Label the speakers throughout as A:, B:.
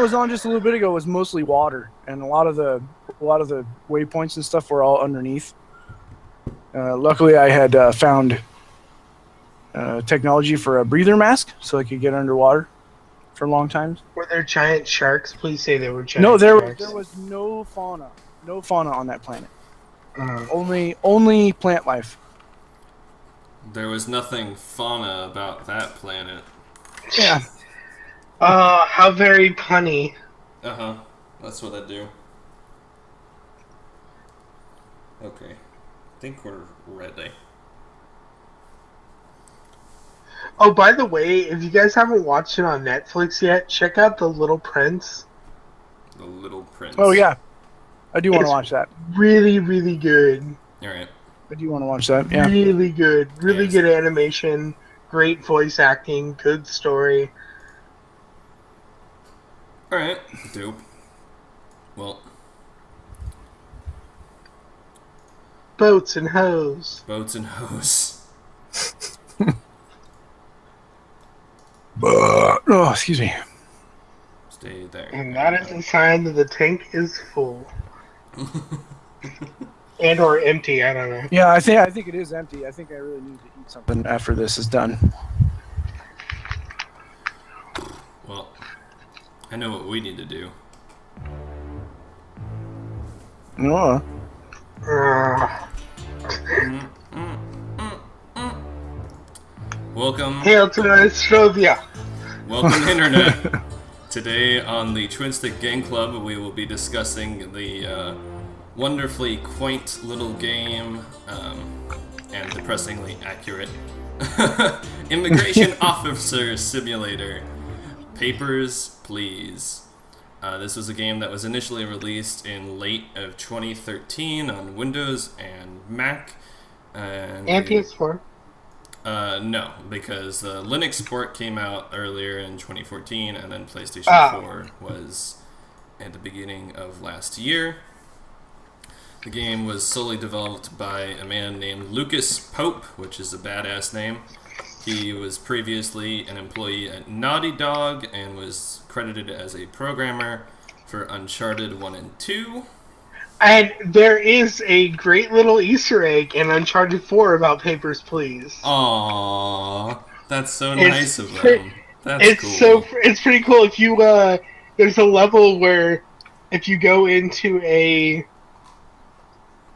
A: was on just a little bit ago was mostly water, and a lot of the waypoints and stuff were all underneath. Luckily, I had found technology for a breather mask, so I could get underwater for long times.
B: Were there giant sharks? Please say there were giant
A: No,
B: sharks.
A: there was no fauna on that planet. Only plant life.
C: There was nothing fauna about that planet.
A: Yeah.
B: How very punny.
C: That's what I do. Okay. I think we're ready.
B: Oh, by the way, if you guys haven't watched it on Netflix yet, check out The Little Prince.
C: The Little Prince.
A: Oh, yeah. I do want to watch that.
B: Really, really good.
C: Alright.
A: I do want to watch that, yeah.
B: Really good. Really good animation. Great voice acting. Good story.
C: Alright. Dope. Well.
B: Boats and hoes.
C: Boats and hoes.
A: Oh, excuse me.
C: Stay there.
B: And that is a sign that the tank is full. And or empty, I don't know.
A: Yeah, I think it is empty. I think I really need to eat something after this is done.
C: Well, I know what we need to do.
A: No.
C: Welcome.
B: Hail to Nostrovia.
C: Welcome, Internet. Today on the Twinstiq GameClub, we will be discussing the wonderfully quaint little game and depressingly accurate Immigration Officer Simulator. Papers, Please. This was a game that was initially released in late of 2013 on Windows and Mac. And
B: PS4.
C: No, because the Linux port came out earlier in 2014, and then PlayStation 4 was at the beginning of last year. The game was solely developed by a man named Lucas Pope, which is a badass name. He was previously an employee at Naughty Dog and was credited as a programmer for Uncharted 1 and 2.
B: And there is a great little Easter egg in Uncharted 4 about Papers, Please.
C: Aww, that's so nice of them. That's cool.
B: It's pretty cool. If you there's a level where if you go into a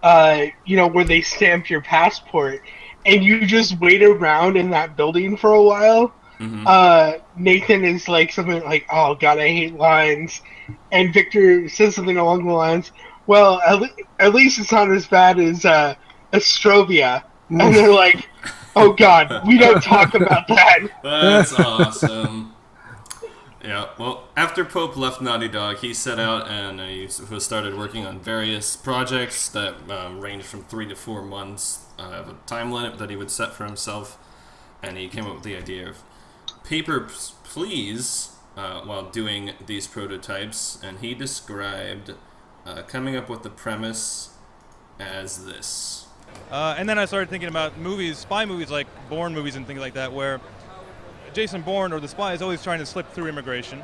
B: where they stamp your passport and you just wait around in that building for a while. Mm-hmm. Nathan is like something like, "Oh God, I hate lines," and Victor says something along the lines, "Well, at least it's not as bad as Astrovia." And they're like, "Oh God, we don't talk about that."
C: That's awesome. Yeah, well, after Pope left Naughty Dog, he set out and he started working on various projects that ranged from 3 to 4 months of a time limit that he would set for himself. And he came up with the idea of Papers, Please while doing these prototypes. And he described coming up with the premise as this.
D: And then I started thinking about movies, spy movies like Bourne movies and things like that, where Jason Bourne, or the spy, is always trying to slip through immigration.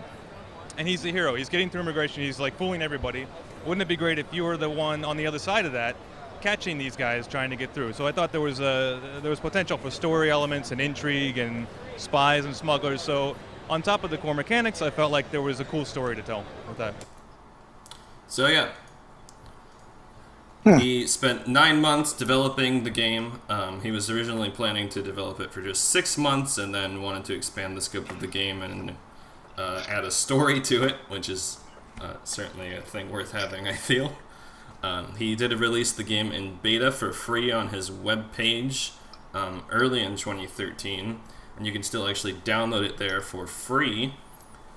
D: And he's the hero. He's getting through immigration. He's like fooling everybody. Wouldn't it be great if you were the one on the other side of that, catching these guys trying to get through? So I thought there was potential for story elements and intrigue and spies and smugglers. So on top of the core mechanics, I felt like there was a cool story to tell with that.
C: So yeah. He spent 9 months developing the game. He was originally planning to develop it for just 6 months and then wanted to expand the scope of the game and add a story to it, which is certainly a thing worth having, I feel. He did release the game in beta for free on his webpage early in 2013, and you can still actually download it there for free.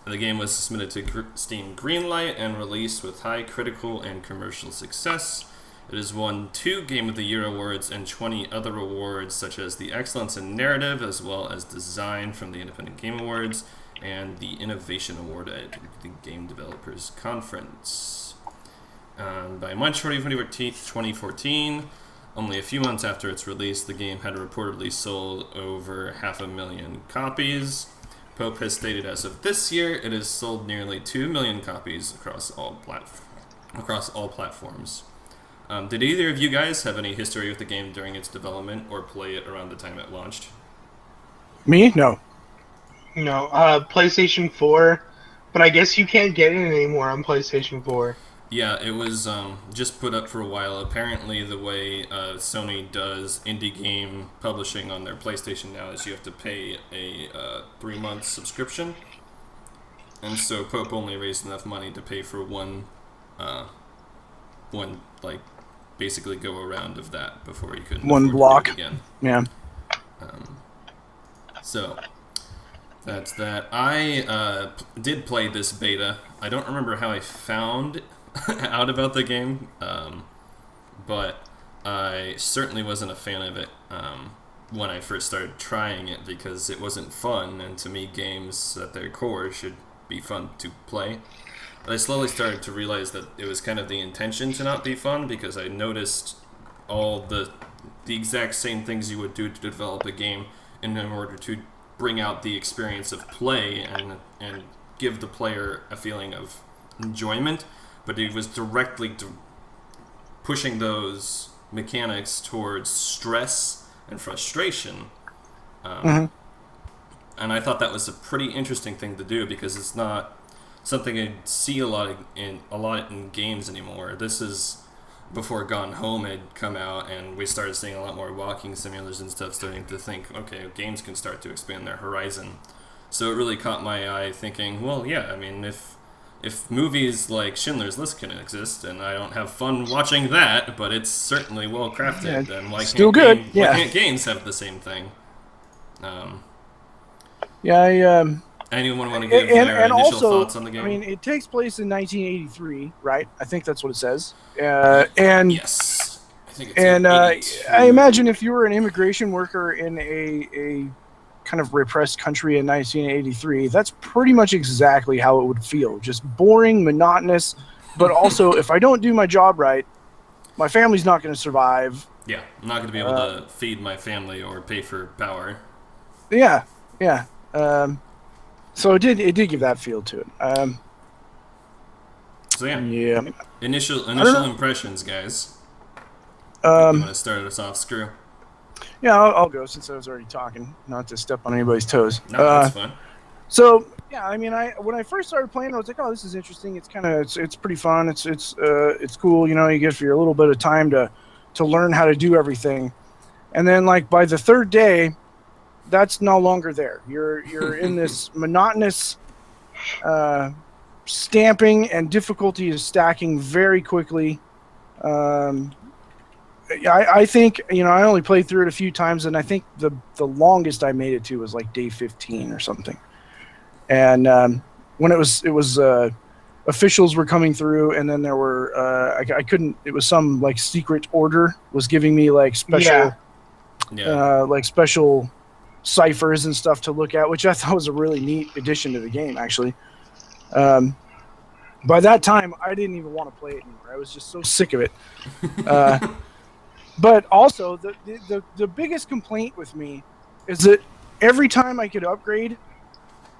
C: The game was submitted to Steam Greenlight and released with high critical and commercial success. It has won 2 Game of the Year awards and 20 other awards, such as the Excellence in Narrative, as well as Design from the Independent Game Awards, and the Innovation Award at the Game Developers Conference. By March 2014, only a few months after its release, the game had reportedly sold over 500,000 copies. Pope has stated as of this year, it has sold nearly 2 million copies across all platforms. Did either of you guys have any history with the game during its development or play it around the time it launched?
A: Me? No.
B: No, PlayStation 4, but I guess you can't get it anymore on PlayStation 4.
C: Yeah, it was just put up for a while. Apparently, the way Sony does indie game publishing on their PlayStation now is you have to pay a 3-month subscription. And so Pope only raised enough money to pay for one like, basically go around of that before he couldn't
A: One
C: afford
A: block.
C: to do it again.
A: Yeah.
C: So that's that. I did play this beta. I don't remember how I found out about the game, but I certainly wasn't a fan of it when I first started trying it because it wasn't fun, and to me games at their core should be fun to play. But I slowly started to realize that it was kind of the intention to not be fun because I noticed all the exact same things you would do to develop a game in order to bring out the experience of play and give the player a feeling of enjoyment, but it was directly pushing those mechanics towards stress and frustration. And I thought that was a pretty interesting thing to do because it's not something I see a lot in games anymore. This is before Gone Home had come out, and we started seeing a lot more walking simulators and stuff, starting to think, okay, games can start to expand their horizon. So it really caught my eye thinking, well, yeah, I mean, if movies like Schindler's List can exist, and I don't have fun watching that, but it's certainly well crafted, then why can't games have the same thing? Anyone want to give their initial thoughts on the game?
A: I mean, it takes place in 1983, right? I think that's what it says. And
C: yes, I think it's
A: and I imagine if you were an immigration worker in a kind of repressed country in 1983, that's pretty much exactly how it would feel. Just boring, monotonous, but also if I don't do my job right, my family's not going to survive.
C: Yeah, I'm not going to be able to feed my family or pay for power.
A: Yeah. So it did give that feel to it.
C: So yeah. Initial impressions, guys. I'm going to start us off, Screw.
A: Yeah, I'll go since I was already talking, not to step on anybody's toes.
C: No, that's fine.
A: So yeah, I mean, when I first started playing, I was like, oh, this is interesting. It's it's pretty fun. It's cool. You know, you get for your little bit of time to learn how to do everything, and then like by the third day, that's no longer there. You're in this monotonous stamping, and difficulty is stacking very quickly. I think, you know, I only played through it a few times, and I think the longest I made it to was like day 15 or something. And when it was officials were coming through, and then there were I couldn't. It was some like secret order was giving me like special like special ciphers and stuff to look at, which I thought was a really neat addition to the game, actually. By that time, I didn't even want to play it anymore. I was just so sick of it. But also, the biggest complaint with me is that every time I could upgrade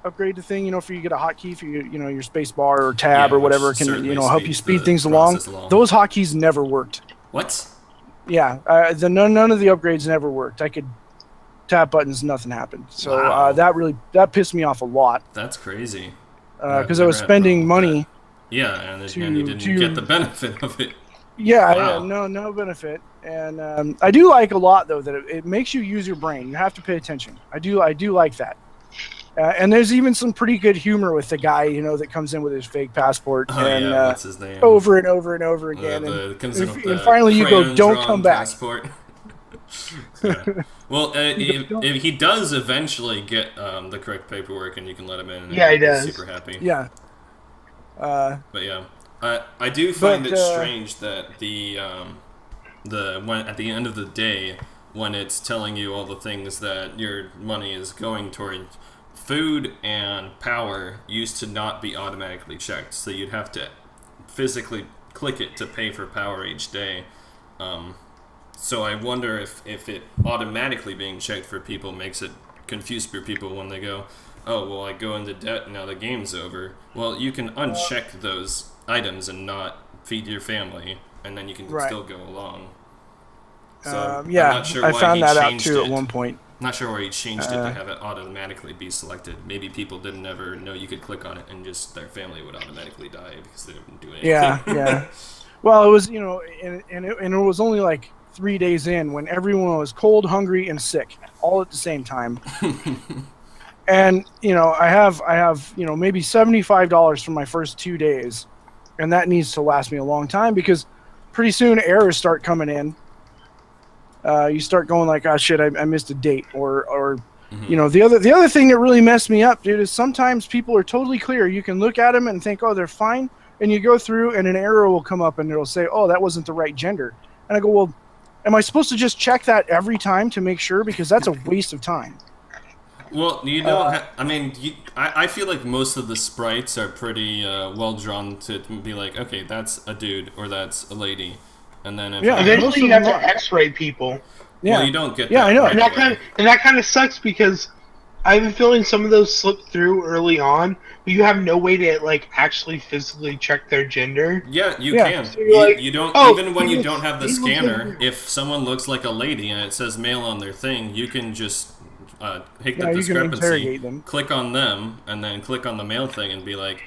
A: the thing, you know, for you get a hotkey for your space bar or tab or whatever can, you know, help you speed things along. Those hotkeys never worked.
C: What?
A: Yeah, none of the upgrades never worked. I could tap buttons, nothing happened. So
C: wow.
A: That pissed me off a lot.
C: That's crazy.
A: Because I was spending money.
C: Yeah, and you didn't get the benefit of it.
A: Yeah, wow. No benefit. And I do like a lot though that it makes you use your brain. You have to pay attention. I do like that. And there's even some pretty good humor with the guy, you know, that comes in with his fake passport
C: what's his name?
A: Over and over and over again. And finally you go, don't come back. Yeah.
C: Well, if he does eventually get the correct paperwork, and you can let him in. And
B: he does.
C: Super happy.
A: Yeah.
C: But yeah, I do find it strange that when at the end of the day, when it's telling you all the things that your money is going toward, food and power used to not be automatically checked, so you'd have to physically click it to pay for power each day. So I wonder if it automatically being checked for people makes it confuse for people when they go, oh, well, I go into debt and now the game's over. Well, you can uncheck those items and not feed your family, and then you can
A: Right.
C: still go along. So
A: Yeah,
C: I'm not sure
A: I
C: why
A: found
C: he
A: that out
C: changed
A: too
C: it.
A: at one point.
C: Not sure why he changed it to have it automatically be selected. Maybe people didn't ever know you could click on it and just their family would automatically die because they didn't do anything.
A: Yeah. Well, it was, and it was only like 3 days in when everyone was cold, hungry, and sick all at the same time. And I have maybe $75 for my first 2 days, and that needs to last me a long time because pretty soon errors start coming in. You start going like, oh shit, I missed a date, or the other thing that really messed me up, dude, is sometimes people are totally clear. You can look at them and think, oh, they're fine, and you go through and an error will come up and it'll say, oh, that wasn't the right gender, and I go, well, am I supposed to just check that every time to make sure, because that's a waste of time.
C: Well, you don't. I feel like most of the sprites are pretty well drawn to be like, okay, that's a dude or that's a lady, and then
B: eventually you have to X-ray people.
C: Yeah, well, you don't get.
A: Yeah,
C: that
A: I know.
C: Right
B: and that kind of sucks because I have a feeling some of those slip through early on, but you have no way to like actually physically check their gender.
C: Yeah, you can.
B: So you
C: don't even when you don't have the scanner. If someone looks like a lady and it says male on their thing, you can just hit the discrepancy, click on them, and then click on the male thing and be like,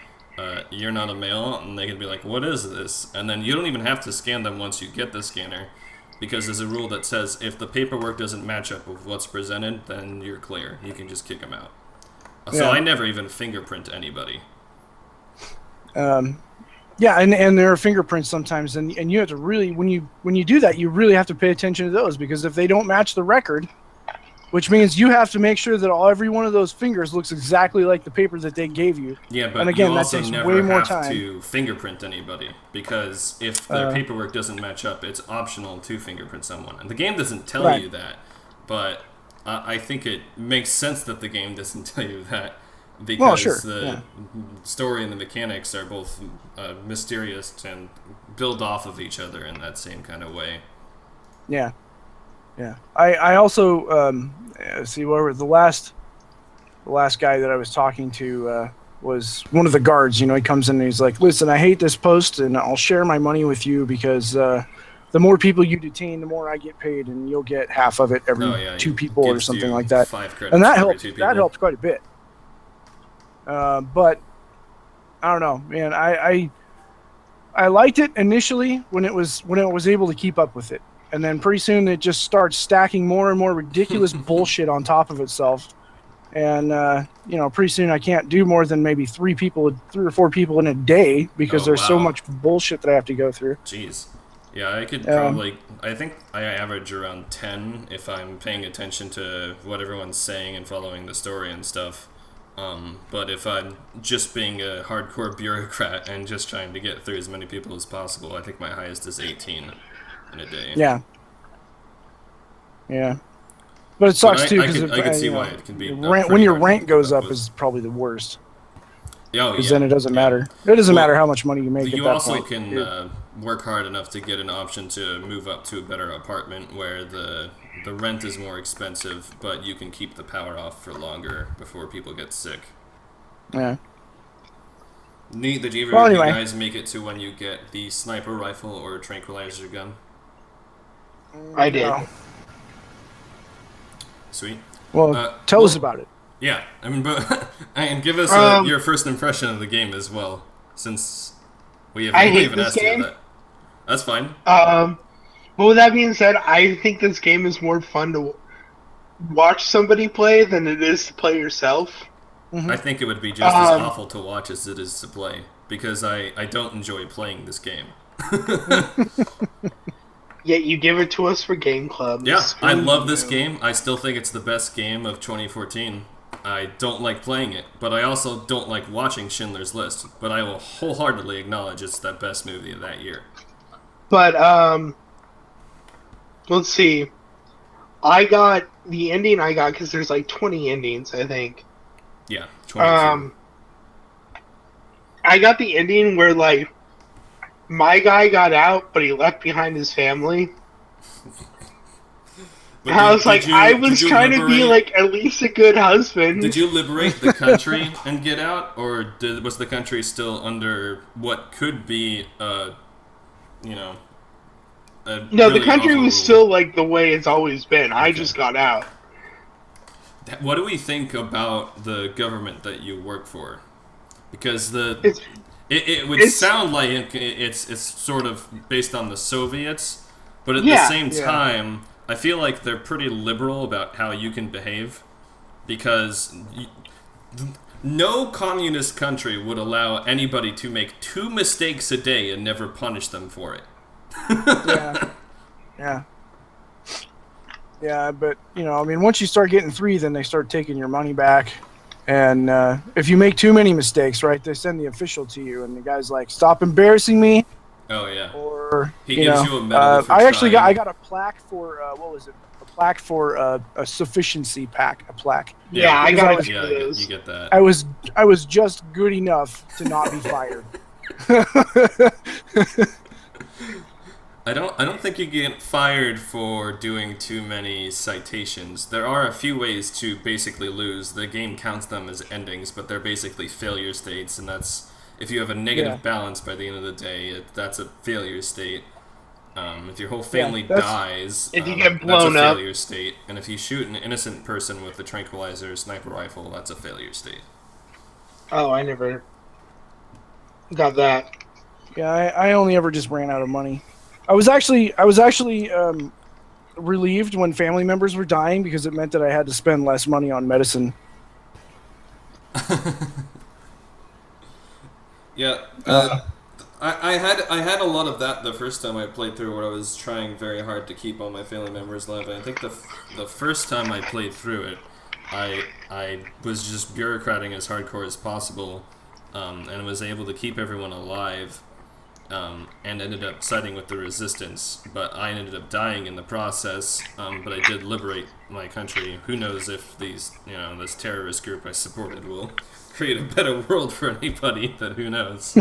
C: you're not a male, and they can be like, what is this? And then you don't even have to scan them once you get the scanner, because there's a rule that says if the paperwork doesn't match up with what's presented, then you're clear. You can just kick them out. So I never even fingerprint anybody.
A: Yeah, and there are fingerprints sometimes, and you have to really, when you do that, you really have to pay attention to those, because if they don't match the record, which means you have to make sure that every one of those fingers looks exactly like the paper that they gave you.
C: Yeah, but
A: and again,
C: you also
A: that takes
C: never
A: way more
C: have
A: time
C: to fingerprint anybody, because if their paperwork doesn't match up, it's optional to fingerprint someone. And the game doesn't tell you that, but I think it makes sense that the game doesn't tell you that, because the story and the mechanics are both mysterious and build off of each other in that same kind of way.
A: Yeah. Yeah, I also see where the last guy that I was talking to was one of the guards. He comes in and he's like, "Listen, I hate this post, and I'll share my money with you because the more people you detain, the more I get paid, and you'll get half of it every 2 people or something like that."
C: 5 credits
A: and that
C: for every
A: helped.
C: 2 people.
A: That helped quite a bit. But I don't know, man. I liked it initially when it was able to keep up with it. And then pretty soon it just starts stacking more and more ridiculous bullshit on top of itself. And, pretty soon I can't do more than maybe 3 or 4 people in a day because there's so much bullshit that I have to go through.
C: Jeez. Yeah, I could probably... I think I average around 10 if I'm paying attention to what everyone's saying and following the story and stuff. But if I'm just being a hardcore bureaucrat and just trying to get through as many people as possible, I think my highest is 18. In a day.
A: Yeah. But it sucks too because
C: I can see why it can be
A: when your rank goes up is probably the worst. Because then it doesn't matter. It doesn't matter how much money you make.
C: You
A: at that
C: also
A: point.
C: can work hard enough to get an option to move up to a better apartment where the rent is more expensive, but you can keep the power off for longer before people get sick.
A: Yeah.
C: Neat. Did you guys make it to when you get the sniper rifle or tranquilizer gun?
B: I did.
C: Sweet.
A: Well, tell us about it.
C: Yeah, I mean, and give us your first impression of the game as well, since we haven't even asked you that. That's fine.
B: But with that being said, I think this game is more fun to watch somebody play than it is to play yourself.
C: I think it would be just as awful to watch as it is to play, because I don't enjoy playing this game.
B: Yet you give it to us for GameClub.
C: Yeah, I love this game. I still think it's the best game of 2014. I don't like playing it, but I also don't like watching Schindler's List. But I will wholeheartedly acknowledge it's the best movie of that year.
B: But, let's see. I got the ending because there's like 20 endings, I think.
C: Yeah, 22.
B: I got the ending where, like, my guy got out, but he left behind his family.
C: But
B: I was like, I was
C: did you
B: trying to be
C: liberate-
B: like at least a good husband.
C: Did you liberate the country and get out, or was the country still under what could be, you know, a
B: No,
C: really
B: the country
C: awful
B: was
C: rule?
B: still like the way it's always been. I
C: Okay.
B: just got out.
C: What do we think about the government that you work for? Because
B: It's
C: it would
B: it's-
C: sound like it's sort of based on the Soviets, but at the
B: Yeah.
C: same
A: Yeah.
C: time, I feel like they're pretty liberal about how you can behave, because no communist country would allow anybody to make 2 mistakes a day and never punish them for it.
A: Yeah. Yeah, but I mean, once you start getting 3, then they start taking your money back. And if you make too many mistakes, right, they send the official to you, and the guy's like, "Stop embarrassing me,"
C: Oh yeah.
A: or
C: He gives you a medal for
A: I actually
C: trying.
A: I got a plaque for what was it? A plaque for a sufficiency pack. A plaque.
B: Yeah, I
A: Because
B: got
A: I
B: a
A: was-
B: few
C: Yeah,
B: of those.
C: you get that.
A: I was just good enough to not be fired.
C: I don't think you get fired for doing too many citations. There are a few ways to basically lose. The game counts them as endings, but they're basically failure states, and that's if you have a negative
A: Yeah.
C: balance by the end of the day, that's a failure state. If your whole family
A: that's-
C: dies,
B: If you get
C: that's
B: blown
C: a
B: up.
C: failure state. And if you shoot an innocent person with a tranquilizer sniper rifle, that's a failure state.
B: Oh, I never got that.
A: Yeah, I only ever just ran out of money. I was actually relieved when family members were dying because it meant that I had to spend less money on medicine.
C: Yeah, I had a lot of that the first time I played through, where I was trying very hard to keep all my family members alive. And I think the first time I played through it, I was just bureaucrating as hardcore as possible, and was able to keep everyone alive, and ended up siding with the resistance. But I ended up dying in the process. But I did liberate my country. Who knows if this terrorist group I supported will create a better world for anybody? But who knows?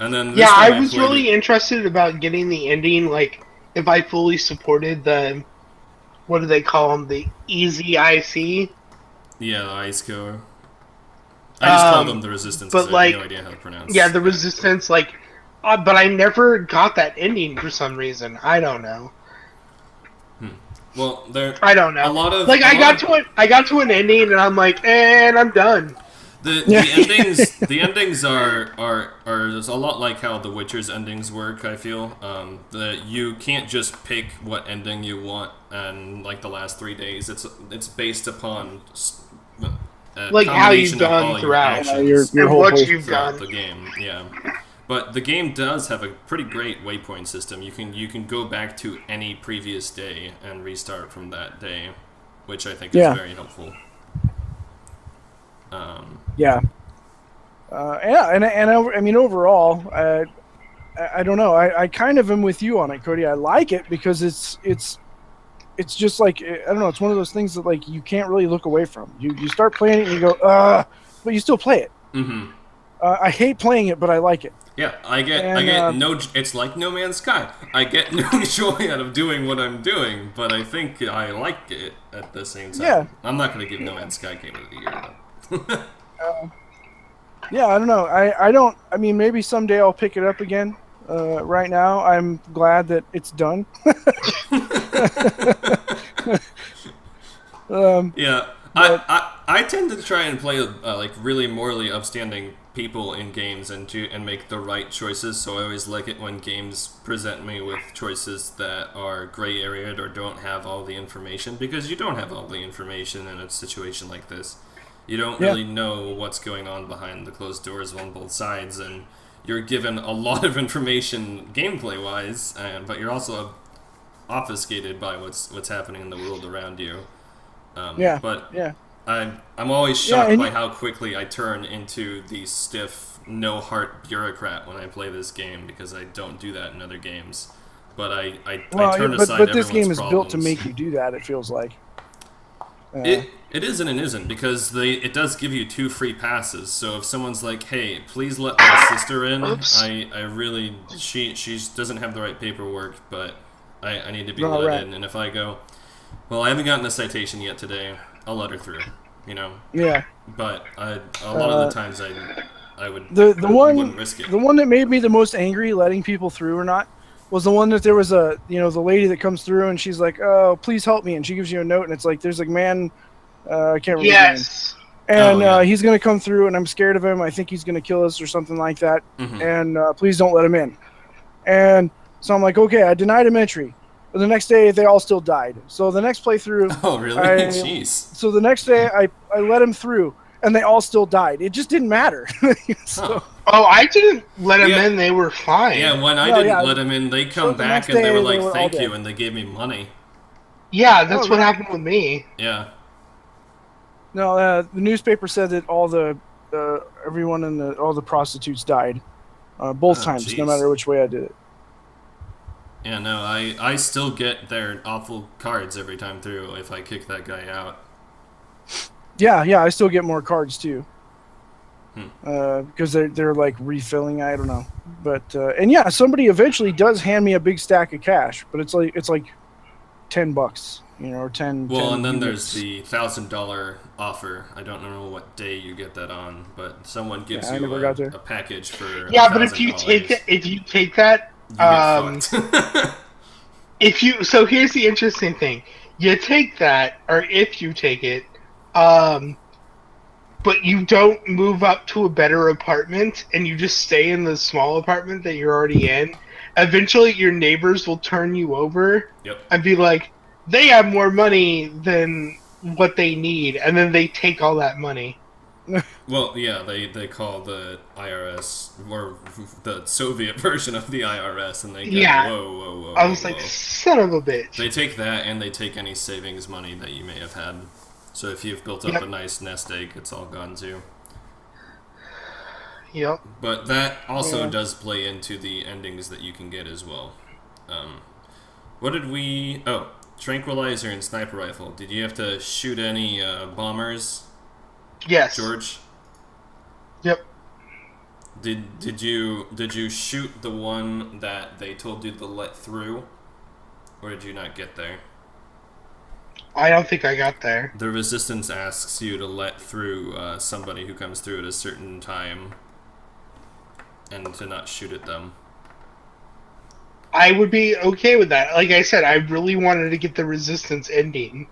C: And then this
B: Yeah,
C: time
B: I was
C: played
B: really
C: it-
B: interested about getting the ending. Like, if I fully supported the, what do they call them? The Easy IC.
C: Yeah, the Ice Core. I just call them the Resistance,
B: but,
C: because I have no
B: like,
C: idea how to pronounce.
B: Yeah, the Resistance. Like, but I never got that ending for some reason. I don't know.
C: Well, there.
B: I don't know.
C: A lot of
B: Like, I got to an ending, and I'm like, and I'm done.
C: The endings are there's a lot like how The Witcher's endings work. I feel that you can't just pick what ending you want, and like the last 3 days, it's based upon a
B: Like how you've
C: combination of all
B: done
C: your
B: throughout.
C: actions
A: Your
B: And
A: whole
B: what
A: place
B: you've
C: throughout
B: done.
C: the game. Yeah, but the game does have a pretty great waypoint system. You can go back to any previous day and restart from that day, which I think is
A: Yeah.
C: very helpful.
A: Yeah. And I mean, overall, I don't know. I kind of am with you on it, Cody. I like it because it's just like, I don't know. It's one of those things that like you can't really look away from. You start playing it and you go, but you still play it.
C: Mm-hmm.
A: I hate playing it, but I like it.
C: Yeah, I get it's like No Man's Sky. I get no joy out of doing what I'm doing, but I think I like it at the same time.
A: Yeah.
C: I'm not going to give No Man's Sky Game of the Year, though.
A: Yeah, I don't know. I don't. I mean, maybe someday I'll pick it up again. Right now, I'm glad that it's done.
C: Yeah, I tend to try and play like really morally upstanding people in games and make the right choices. So I always like it when games present me with choices that are gray areaed or don't have all the information, because you don't have all the information in a situation like this. You don't really know what's going on behind the closed doors on both sides, and you're given a lot of information gameplay wise, but you're also obfuscated by what's happening in the world around you. But I'm always shocked by how quickly I turn into the stiff, no heart bureaucrat when I play this game, because I don't do that in other games. But I turn aside
A: but this
C: everyone's
A: game is built to
C: problems.
A: make you do that. It feels like.
C: It is and it isn't, because it does give you 2 free passes. So if someone's like, "Hey, please let my sister in," I really she doesn't have the right paperwork, but I need to be let in. And if I go, Well, I haven't gotten a citation yet today. I'll let her through, you know.
A: Yeah.
C: But a lot of the times I wouldn't risk it.
A: The one that made me the most angry, letting people through or not, was the one that there was the lady that comes through and she's like, "Oh, please help me," and she gives you a note and it's like there's a man, I can't remember his name, and he's gonna come through and I'm scared of him. I think he's gonna kill us or something like that, and please don't let him in. And so I'm like, okay, I denied him entry. But the next day, they all still died. So the next playthrough...
C: Oh, really? Jeez.
A: So the next day, I let him through, and they all still died. It just didn't matter. So,
B: Oh, I didn't let them in. They were fine.
C: Yeah, when I didn't let them in, they come back and they were like, thank you, and they gave me money.
B: Yeah, that's what happened with me.
C: Yeah.
A: No, the newspaper said that all the everyone and all the prostitutes died. Both times, no matter which way I did it.
C: Yeah, no, I still get their awful cards every time through if I kick that guy out.
A: Yeah, I still get more cards too. Because they're like refilling, I don't know. But and yeah, somebody eventually does hand me a big stack of cash, but it's like $10, or 10.
C: Well,
A: 10
C: and then
A: units.
C: there's the $1,000 offer. I don't know what day you get that on, but someone gives you a package for
B: but if you take that, so here's the interesting thing: you take that, or if you take it, but you don't move up to a better apartment, and you just stay in the small apartment that you're already in. Eventually, your neighbors will turn you over and be like, they have more money than what they need, and then they take all that money.
C: Well, yeah, they call the IRS, or the Soviet version of the IRS, and they go, whoa.
B: I was like, son of a bitch.
C: They take that, and they take any savings money that you may have had. So if you've built up a nice nest egg, it's all gone too.
B: Yep.
C: But that also does play into the endings that you can get as well. What did we... Oh, Tranquilizer and Sniper Rifle. Did you have to shoot any bombers?
B: Yes.
C: George?
B: Yep.
C: Did you shoot the one that they told you to let through? Or did you not get there?
B: I don't think I got there.
C: The Resistance asks you to let through somebody who comes through at a certain time, and to not shoot at them.
B: I would be okay with that. Like I said, I really wanted to get the Resistance ending.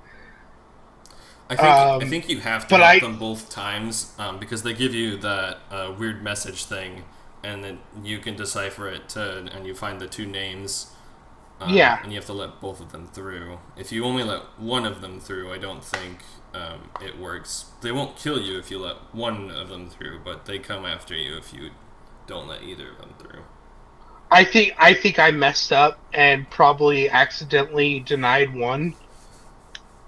C: I think you have to hit them both times, because they give you that weird message thing, and then you can decipher it, and you find the two names. And you have to let both of them through. If you only let one of them through, I don't think it works. They won't kill you if you let one of them through, but they come after you if you don't let either of them through.
B: I think I messed up and probably accidentally denied one.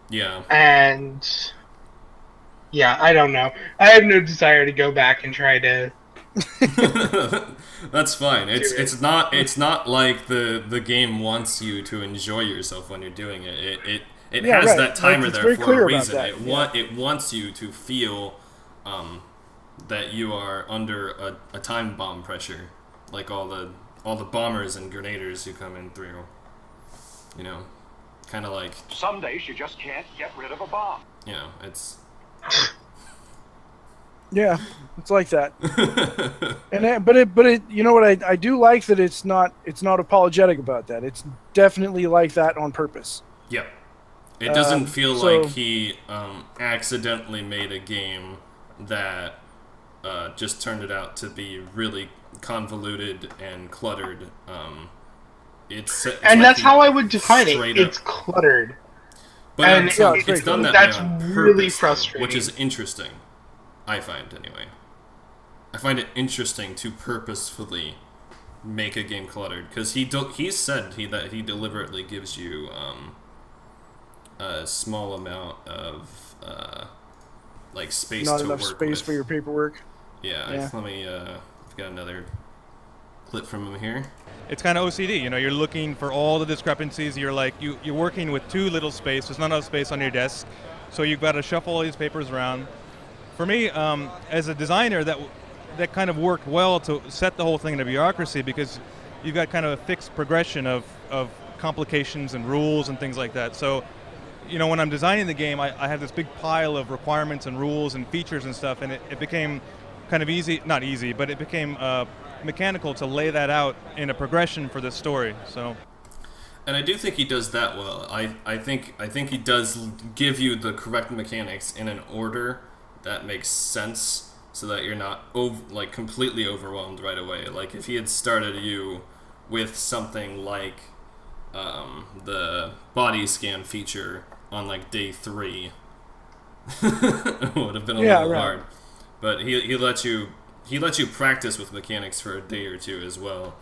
C: Yeah.
B: And I don't know. I have no desire to go back and try to.
C: That's fine. It's not like the game wants you to enjoy yourself when you're doing it. It has that timer there for a reason. It wants you to feel that you are under a time bomb pressure, like all the bombers and grenaders who come in through. Kind of like
E: some days you just can't get rid of a bomb.
C: It's.
A: Yeah, it's like that. But it you know what I do like that it's not apologetic about that. It's definitely like that on purpose.
C: Yep. It doesn't feel like he accidentally made a game that just turned it out to be really convoluted and cluttered. It's and
B: like that's how I would define it. It's cluttered.
C: But it's done that
B: that's
C: on purpose,
B: really frustrating.
C: Which is interesting. I find, anyway. I find it interesting to purposefully make a game cluttered, because he said that he deliberately gives you a small amount of space
A: not
C: to
A: enough
C: work
A: space
C: with.
A: For your paperwork.
C: Yeah. Let me. I've got another clip from him here.
D: It's kind of OCD. You're looking for all the discrepancies. You're working with too little space. There's not enough space on your desk, so you've got to shuffle all these papers around. For me, as a designer, that kind of worked well to set the whole thing in a bureaucracy, because you've got kind of a fixed progression of complications and rules and things like that. So when I'm designing the game, I have this big pile of requirements and rules and features and stuff, and it became kind of easy, not easy, but it became mechanical to lay that out in a progression for this story. So.
C: And I do think he does that well. I think he does give you the correct mechanics in an order that makes sense, so that you're not completely overwhelmed right away. Like if he had started you with something like the body scan feature on like day 3, it would have been a little hard. But he lets you practice with mechanics for a day or two as well.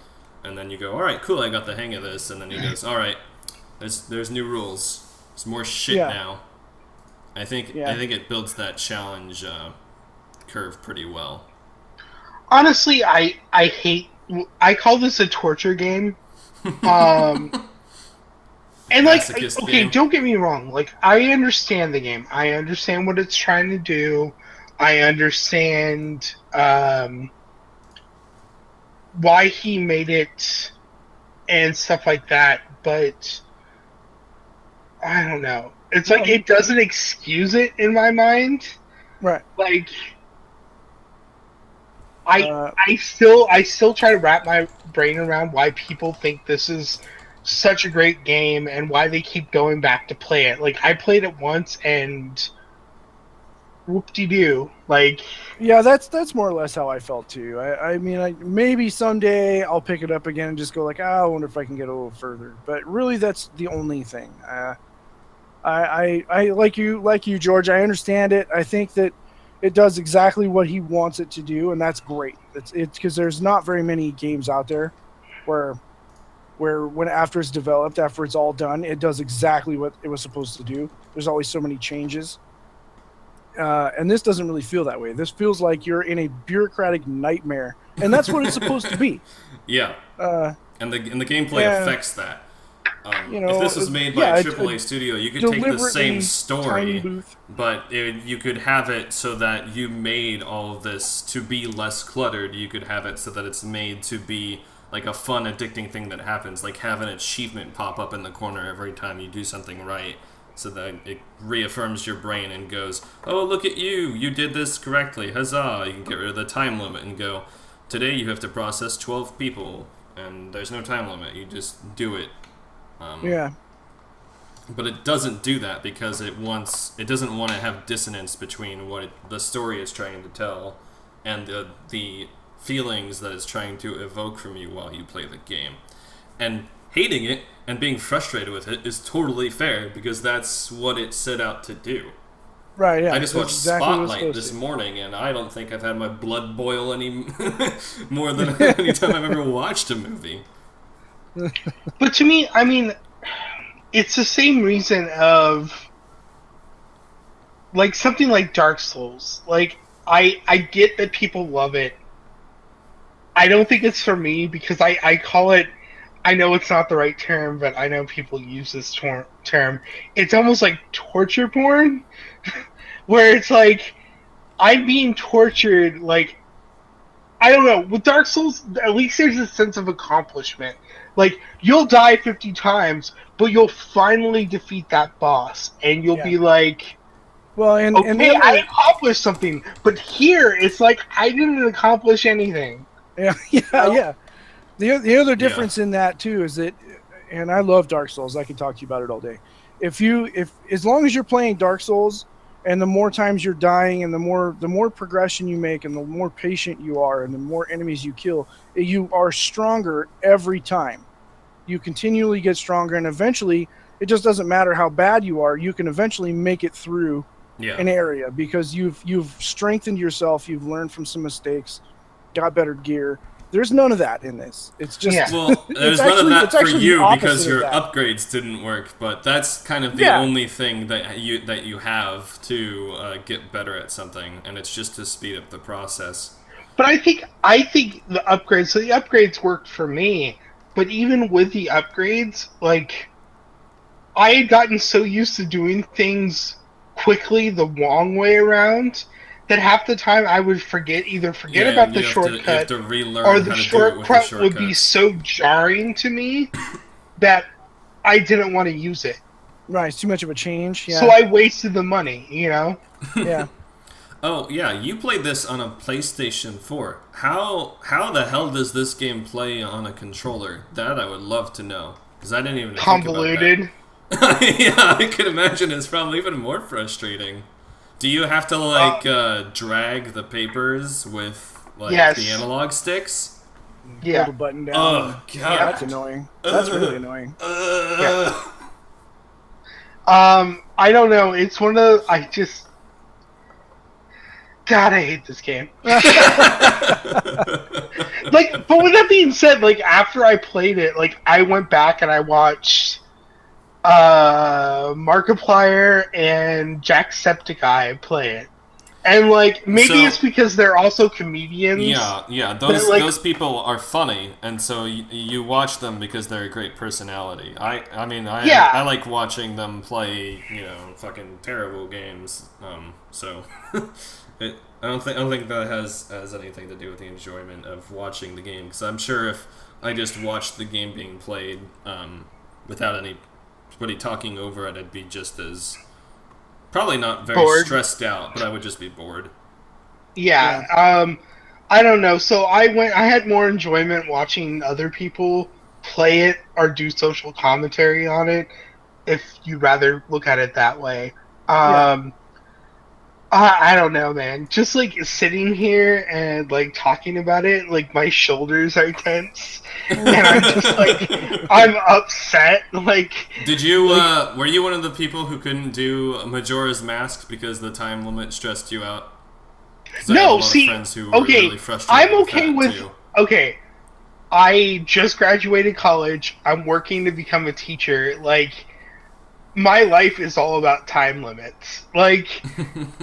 C: And then you go, all right, cool, I got the hang of this. And then he goes, all right, there's new rules. There's more shit now. I think it builds that challenge curve pretty well.
B: Honestly, I call this a torture game. And
C: game.
B: Don't get me wrong. Like, I understand the game. I understand what it's trying to do. I understand why he made it and stuff like that, but I don't know. It's like it doesn't excuse it in my mind.
A: Right.
B: Like I still try to wrap my brain around why people think this is such a great game and why they keep going back to play it. Like I played it once and whoop-de-doo. Like,
A: yeah, that's more or less how I felt too. I mean, maybe someday I'll pick it up again and just go like, I wonder if I can get a little further. But really, that's the only thing. I like you, George. I understand it. I think that it does exactly what he wants it to do, and that's great. It's because there's not very many games out there where when after it's developed, after it's all done, it does exactly what it was supposed to do. There's always so many changes. And this doesn't really feel that way. This feels like you're in a bureaucratic nightmare, and that's what it's supposed to be.
C: Yeah. And the gameplay affects that. If this was made by a AAA studio, you could take the same story, but you could have it so that you made all of this to be less cluttered. You could have it so that it's made to be like a fun, addicting thing that happens, like have an achievement pop up in the corner every time you do something right. So that it reaffirms your brain and goes, oh, look at you, you did this correctly, huzzah. You can get rid of the time limit and go, today you have to process 12 people, and there's no time limit, you just do it. But it doesn't do that because it doesn't want to have dissonance between what the story is trying to tell and the feelings that it's trying to evoke from you while you play the game. And hating it and being frustrated with it is totally fair because that's what it set out to do.
A: Right, yeah.
C: I just watched Spotlight this morning, and I don't think I've had my blood boil any more than any time I've ever watched a movie.
B: But to me, I mean, it's the same reason of like something like Dark Souls. Like, I get that people love it. I don't think it's for me because I call it, I know it's not the right term, but I know people use this term. It's almost like torture porn, where it's like, I'm being tortured, like, I don't know, with Dark Souls, at least there's a sense of accomplishment. Like, you'll die 50 times, but you'll finally defeat that boss, and you'll be like,
A: well,
B: okay, I accomplished something, but here, it's like, I didn't accomplish anything.
A: Yeah. The other difference in that too is that, and I love Dark Souls. I can talk to you about it all day. If as long as you're playing Dark Souls, and the more times you're dying, and the more progression you make, and the more patient you are, and the more enemies you kill, you are stronger every time. You continually get stronger, and eventually, it just doesn't matter how bad you are. You can eventually make it through an area because you've strengthened yourself. You've learned from some mistakes, got better gear. There's none of that in this. It's just
C: well, there's none of that for you because your upgrades didn't work. But that's kind of the only thing that you have to get better at something, and it's just to speed up the process.
B: But I think the upgrades. So the upgrades worked for me. But even with the upgrades, like, I had gotten so used to doing things quickly the wrong way around that half the time I would forget about the shortcut, or the shortcut would be so jarring to me that I didn't want to use it.
A: Right, it's too much of a change. Yeah.
B: So I wasted the money, you know?
A: Yeah.
C: Oh yeah, you played this on a PlayStation 4. How the hell does this game play on a controller? That I would love to know, because I didn't even
B: Convoluted.
C: think about that. Yeah, I could imagine it's probably even more frustrating. Do you have to like drag the papers with like the analog sticks?
B: Yeah.
A: Hold the button down.
C: Oh god,
A: yeah, that's annoying. That's really annoying.
B: I don't know. It's one of the, God, I hate this game. Like, but with that being said, like, after I played it, like, I went back and I watched Markiplier and Jacksepticeye play it. And, like, maybe it's because they're also comedians.
C: Yeah. Those people are funny, and so you watch them because they're a great personality. I like watching them play, fucking terrible games. So I don't think that has anything to do with the enjoyment of watching the game. Because I'm sure if I just watched the game being played without anybody talking over it, I'd be just as. Probably not very
B: bored.
C: Stressed out, but I would just be bored.
B: Yeah. I don't know. So I had more enjoyment watching other people play it or do social commentary on it, if you'd rather look at it that way. I don't know, man. Just like sitting here and like talking about it, like my shoulders are tense, and I'm just like, I'm upset. Like,
C: did you? Were you one of the people who couldn't do Majora's Mask because the time limit stressed you out?
B: No, see, okay,
C: really
B: I'm okay with.
C: Too.
B: Okay, I just graduated college. I'm working to become a teacher. Like, my life is all about time limits. Like,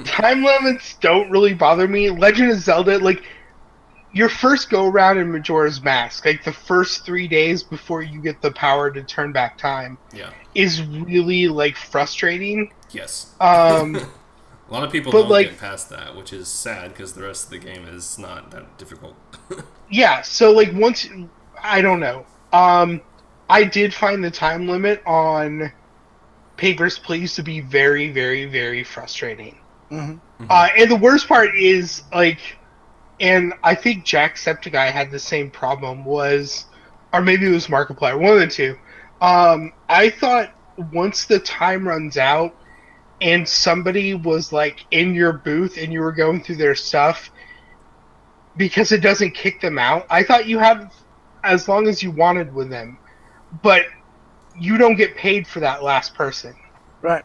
B: time limits don't really bother me. Legend of Zelda, like, your first go-around in Majora's Mask, like, the first 3 days before you get the power to turn back time, is really, like, frustrating.
C: Yes.
B: A
C: lot of people don't get past that, which is sad, because the rest of the game is not that difficult.
B: Yeah, so, like, once... I don't know. I did find the time limit on Papers, Please to be very, very, very frustrating.
A: Mm-hmm.
B: And the worst part is, like, and I think Jacksepticeye had the same problem, was, or maybe it was Markiplier, one of the two. I thought once the time runs out and somebody was, like, in your booth and you were going through their stuff, because it doesn't kick them out, I thought you had as long as you wanted with them. But you don't get paid for that last person.
A: Right.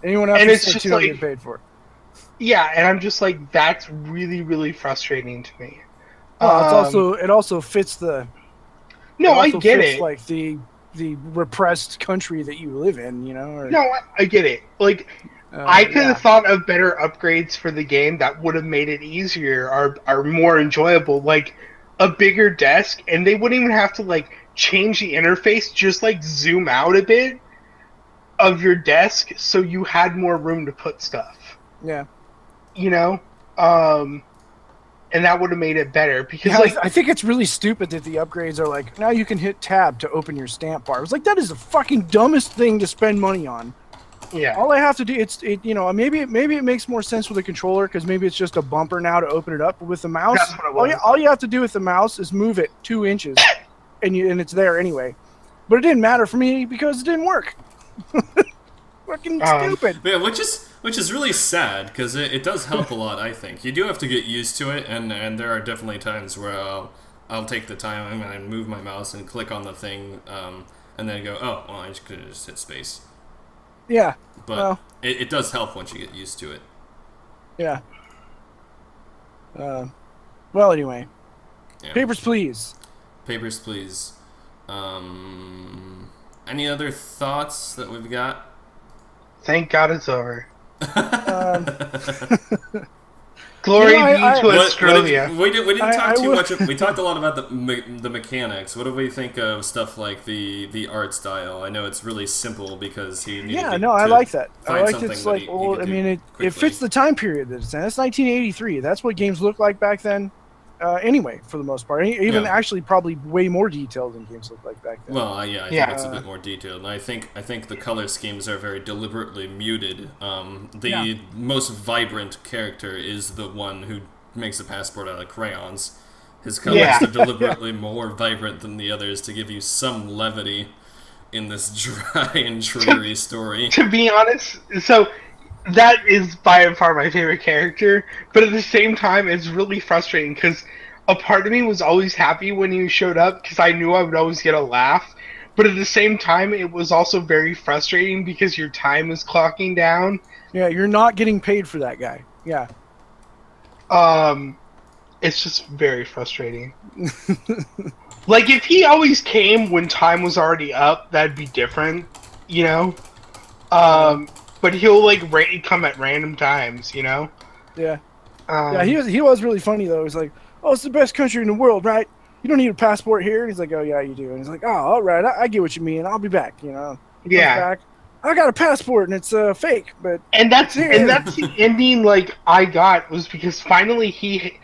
A: Anyone else
B: and it's just
A: you don't get paid for.
B: Yeah, and I'm just like, that's really, really frustrating to me.
A: Well, it also fits the.
B: No, I get it.
A: Like the repressed country that you live in, Or,
B: no, I get it. Like, I could have thought of better upgrades for the game that would have made it easier or more enjoyable. Like a bigger desk, and they wouldn't even have to like change the interface. Just like zoom out a bit of your desk so you had more room to put stuff.
A: Yeah.
B: And that would have made it better because
A: I think it's really stupid that the upgrades are like, now you can hit tab to open your stamp bar. It's like, that is the fucking dumbest thing to spend money on.
B: Yeah.
A: All I have to do, maybe it makes more sense with a controller because maybe it's just a bumper now to open it up. But with the mouse,
B: that's what it was.
A: All you have to do with the mouse is move it 2 inches, and it's there anyway. But it didn't matter for me because it didn't work. Fucking stupid.
C: Yeah, which is really sad because it does help a lot. I think you do have to get used to it, and there are definitely times where I'll take the time and move my mouse and click on the thing, and then go, oh, well, I could have just hit space.
A: Yeah.
C: But it does help once you get used to it.
A: Yeah. Well, anyway.
C: Yeah.
A: Papers, Please.
C: Papers, Please. Any other thoughts that we've got?
B: Thank God it's over. Glory be to Australia.
C: We didn't talk too much. We talked a lot about the mechanics. What do we think of stuff like the art style? I know it's really simple because he needed
A: I like that. I like
C: something
A: it's like, it fits the time period that it's in. It's 1983. That's what games looked like back then. anyway, for the most part. Even
C: Yeah.
A: actually probably way more detailed than games looked like back then.
C: Well, yeah, I
B: Yeah.
C: think it's a bit more detailed, and I think the color schemes are very deliberately muted. The
A: Yeah.
C: most vibrant character is the one who makes a passport out of crayons. His colors
B: Yeah.
C: are deliberately more vibrant than the others to give you some levity in this dry and dreary story.
B: To be honest, so that is by far my favorite character, but at the same time, it's really frustrating because a part of me was always happy when he showed up because I knew I would always get a laugh. But at the same time, it was also very frustrating because your time is clocking down.
A: Yeah, you're not getting paid for that guy. Yeah.
B: It's just very frustrating. Like, if he always came when time was already up, that'd be different, you know? But he'll, like, come at random times, you know?
A: Yeah. Yeah, he was really funny, though. He's like, oh, it's the best country in the world, right? You don't need a passport here. And he's like, oh, yeah, you do. And he's like, oh, all right, I get what you mean. I'll be back, you know? He comes
B: Yeah.
A: back. I got a passport, and it's fake, but...
B: And that's the ending, like, I got, was because finally he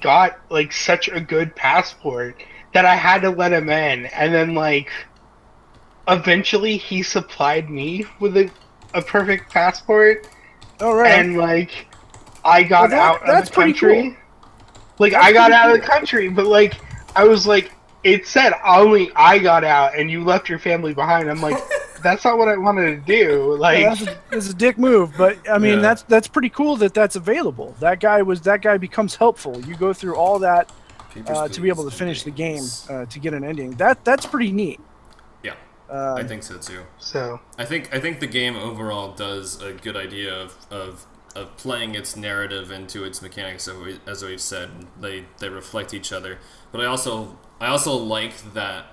B: got, like, such a good passport that I had to let him in. And then, like, eventually he supplied me with a perfect passport.
A: All right.
B: And, like, I got out of the country.
A: Cool.
B: Like, I got out of the country, but, like, I was like, it said only I got out and you left your family behind. I'm like, that's not what I wanted to do. Like,
A: yeah, that's a dick move, but I mean,
C: Yeah.
A: that's pretty cool that's available. That guy becomes helpful. You go through all that to be able to finish the game to get an ending. That's pretty neat.
C: Yeah, I think so too.
B: so
C: I think the game overall does a good idea of playing its narrative into its mechanics. So as we've said, they reflect each other. But I also like that